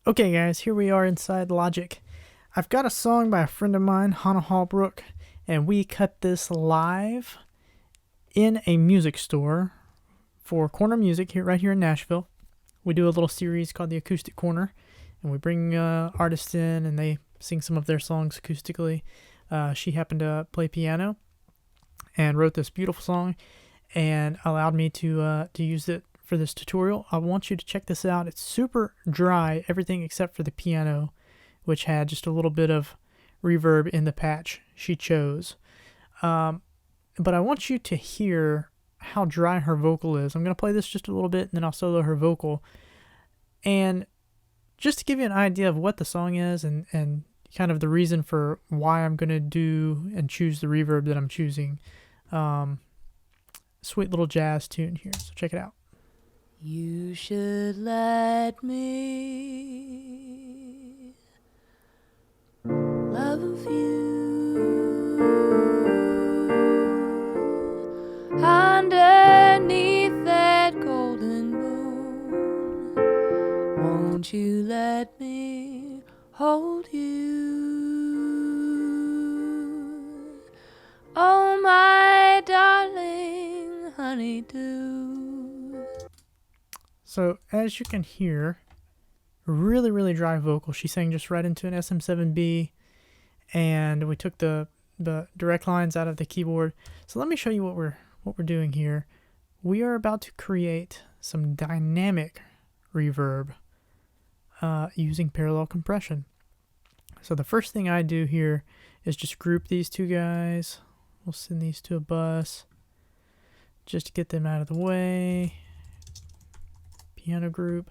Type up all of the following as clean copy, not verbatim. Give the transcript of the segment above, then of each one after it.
Okay guys, here we are inside Logic. I've got a song by a friend of mine, Hannah Hallbrook, and we cut this live in a music store for Corner Music right here in Nashville. We do a little series called the Acoustic Corner, and we bring artists in and they sing some of their songs acoustically. She happened to play piano and wrote this beautiful song and allowed me to use it for this tutorial. I want you to check this out. It's super dry, everything except for the piano, which had just a little bit of reverb in the patch she chose. But I want you to hear how dry her vocal is. I'm going to play this just a little bit and then I'll solo her vocal. And just to give you an idea of what the song is and kind of the reason for why I'm going to do and choose the reverb that I'm choosing. Sweet little jazz tune here, so check it out. You should let me love you underneath that golden moon. Won't you let me hold you? Oh, my darling honeydew. So as you can hear, really dry vocal. She sang just right into an SM7B, and we took the direct lines out of the keyboard. So let me show you what we're doing here. We are about to create some dynamic reverb using parallel compression. So the first thing I do here is just group these two guys. We'll send these to a bus just to get them out of the way. Piano group.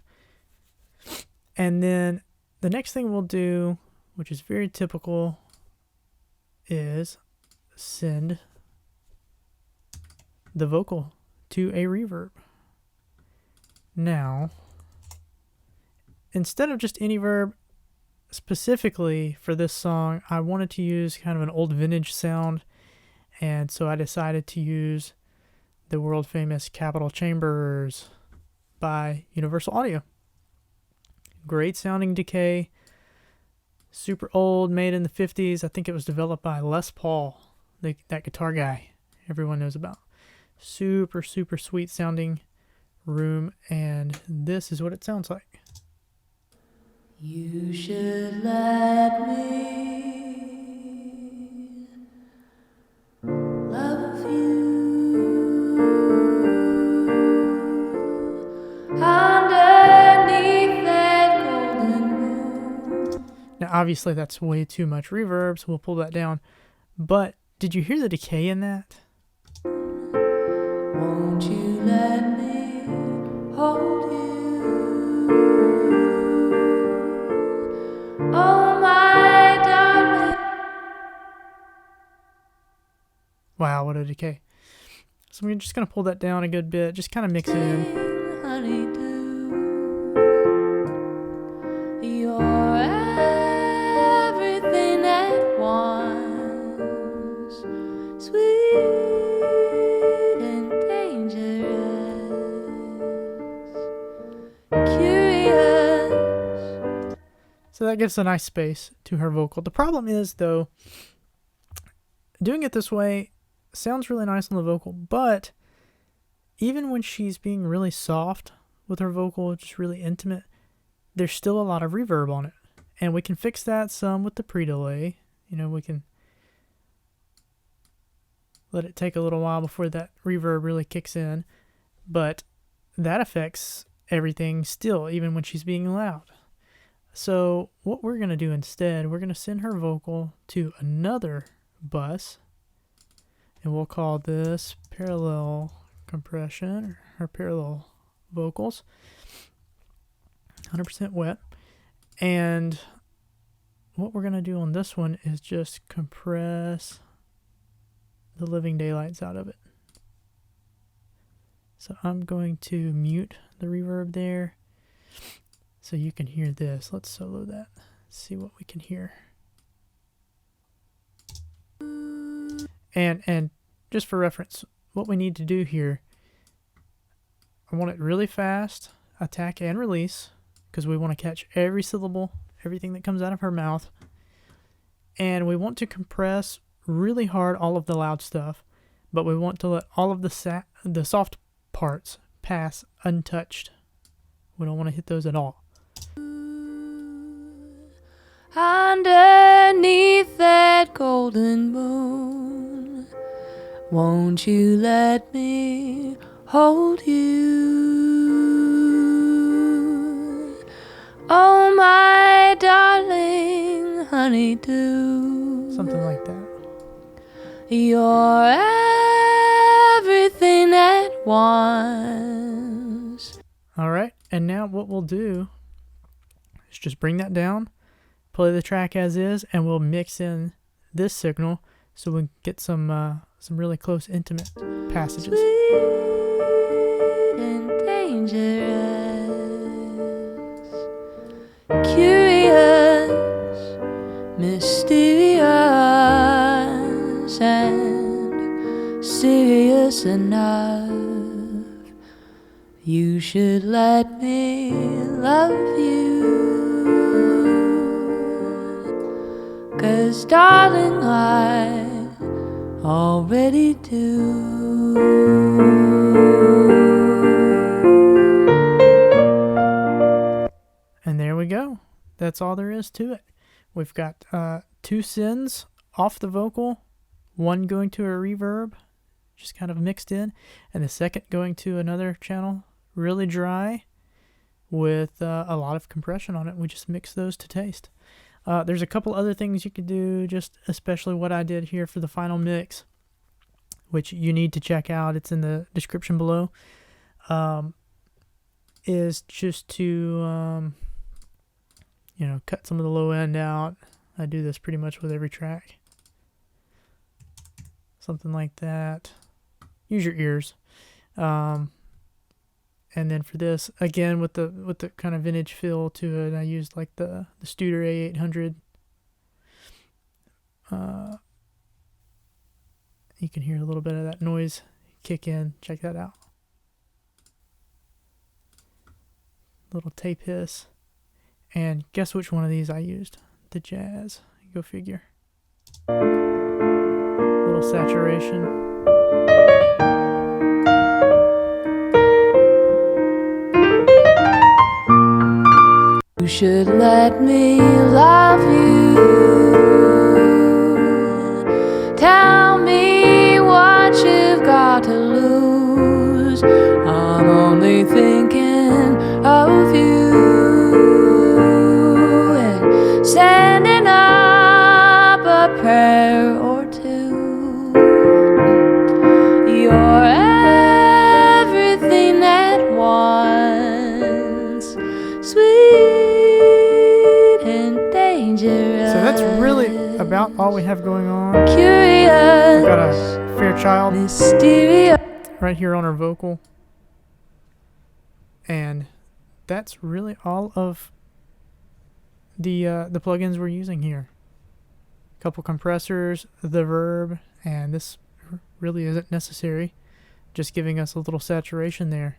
And then the next thing we'll do, which is very typical, is send the vocal to a reverb. Now, instead of just any verb, specifically for this song, I wanted to use kind of an old vintage sound, and so I decided to use the world famous Capitol Chambers by Universal Audio. Great sounding decay, super old, made in the 50s. I think it was developed by Les Paul, that guitar guy everyone knows about. Super sweet sounding room, and this is what it sounds like. You should let me love you underneath that golden moon. Now obviously that's way too much reverb, so we'll pull that down. But did you hear the decay in that? Won't you let me hold you? Oh, my darling. Wow, what a decay. So we're just going to pull that down a good bit, just kind of mix it in. Honeydew, you're everything at once, sweet and dangerous, curious. So that gives a nice space to her vocal. The problem is, though, doing it this way sounds really nice on the vocal, but even when she's being really soft with her vocal, just really intimate, there's still a lot of reverb on it. And we can fix that some with the pre-delay. You know, we can let it take a little while before that reverb really kicks in, but that affects everything still, even when she's being loud. So what we're going to do instead, we're going to send her vocal to another bus, and we'll call this parallel compression, or her parallel vocals, 100% wet. And what we're going to do on this one is just compress the living daylights out of it. So I'm going to mute the reverb there so you can hear this. Let's solo that. See what we can hear. And just for reference, what we need to do here, I want it really fast, attack and release, because we want to catch every syllable, everything that comes out of her mouth. And we want to compress really hard all of the loud stuff, but we want to let all of the soft parts pass untouched. We don't want to hit those at all. Underneath that golden moon, won't you let me hold you? Oh, my darling honeydew. Something like that. You're everything at once. All right, and now what we'll do is just bring that down, play the track as is, and we'll mix in this signal so we can get some really close, intimate passages. Sweet and dangerous, curious, mysterious, and serious enough. You should let me love you, 'cause darling, I already do. And there we go. That's all there is to it. We've got 2 sends off the vocal, one going to a reverb, just kind of mixed in, and the second going to another channel, really dry, with a lot of compression on it. We just mix those to taste. There's a couple other things you could do, just especially what I did here for the final mix, which you need to check out. It's in the description below. Is just to cut some of the low end out. I do this pretty much with every track. Something like that. Use your ears. And then for this, again, with the kind of vintage feel to it, I used like the Studer A800. You can hear a little bit of that noise kick in. Check that out. Little tape hiss. And guess which one of these I used? The Jazz. Go figure. Little saturation. You should let me love you. Tell me what you've got to lose. I'm only thinking of you and sending up a prayer or two. You're everything at once, sweet and dangerous. So that's really about all we have going on. Curious, We've got a Fairchild mysterious. right here on our vocal. And that's really all of the plugins we're using here. A couple compressors, the Reverb, and this really isn't necessary. Just giving us a little saturation there.